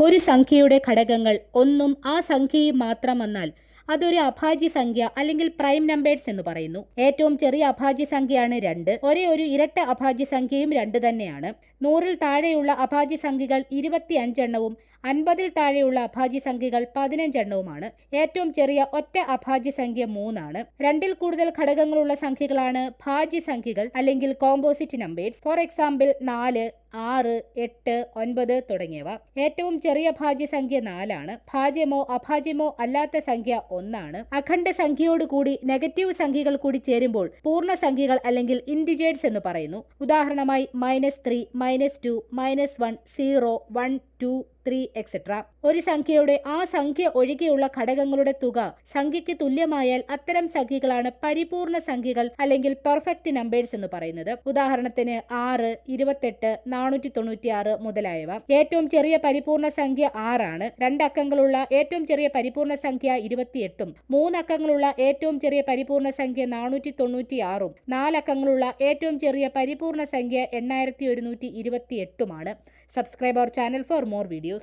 ഒരു സംഖ്യയുടെ ഘടകങ്ങൾ ഒന്നും ആ സംഖ്യയും മാത്രം വന്നാൽ അതൊരു അഭാജ്യ സംഖ്യ അല്ലെങ്കിൽ പ്രൈം നമ്പേഴ്സ് എന്ന് പറയുന്നു. ഏറ്റവും ചെറിയ അഭാജ്യ സംഖ്യയാണ് 2. ഒരേ ഒരു ഇരട്ട അഭാജ്യ സംഖ്യയും 2 തന്നെയാണ്. 100-ൽ താഴെയുള്ള അഭാജ്യ സംഖ്യകൾ 25 എണ്ണവും 50-ൽ താഴെയുള്ള അഭാജ്യ സംഖ്യകൾ 15 എണ്ണവുമാണ്. ഏറ്റവും ചെറിയ ഒറ്റ അഭാജ്യ സംഖ്യ 3 ആണ്. 2-ൽ കൂടുതൽ ഘടകങ്ങളുള്ള സംഖ്യകളാണ് ഭാജ്യ സംഖ്യകൾ അല്ലെങ്കിൽ കോമ്പോസിറ്റ് നമ്പേഴ്സ്. ഫോർ എക്സാമ്പിൾ 4, 6, 8, 9 തുടങ്ങിയവ. ഏറ്റവും ചെറിയ ഭാജ്യസംഖ്യ 4 ആണ്. ഭാജ്യമോ അഭാജ്യമോ അല്ലാത്ത സംഖ്യ 1 ആണ്. അഖണ്ഡ സംഖ്യയോടുകൂടി നെഗറ്റീവ് സംഖ്യകൾ കൂടി ചേരുമ്പോൾ പൂർണ്ണസംഖ്യകൾ അല്ലെങ്കിൽ ഇൻഡിജേഴ്സ് എന്ന് പറയുന്നു. ഉദാഹരണമായി -3, -2, -1, 0, 1, 2, 3 എക്സെട്ര. ഒരു സംഖ്യയുടെ ആ സംഖ്യ ഒഴികെയുള്ള ഘടകങ്ങളുടെ തുക സംഖ്യയ്ക്ക് തുല്യമായാൽ അത്തരം സംഖ്യകളാണ് പരിപൂർണ സംഖ്യകൾ അല്ലെങ്കിൽ പെർഫെക്റ്റ് നമ്പേഴ്സ് എന്ന് പറയുന്നത്. ഉദാഹരണത്തിന് 6, 28, 496 മുതലായവ. ഏറ്റവും ചെറിയ പരിപൂർണ സംഖ്യ 6 ആണ്. 2 അക്കങ്ങളുള്ള ഏറ്റവും ചെറിയ പരിപൂർണ സംഖ്യ 28ഉം 3 അക്കങ്ങളുള്ള ഏറ്റവും ചെറിയ പരിപൂർണ സംഖ്യ 496ഉം 4 അക്കങ്ങളുള്ള ഏറ്റവും ചെറിയ പരിപൂർണ സംഖ്യ 8128ഉമാണ്. Subscribe our channel for more videos.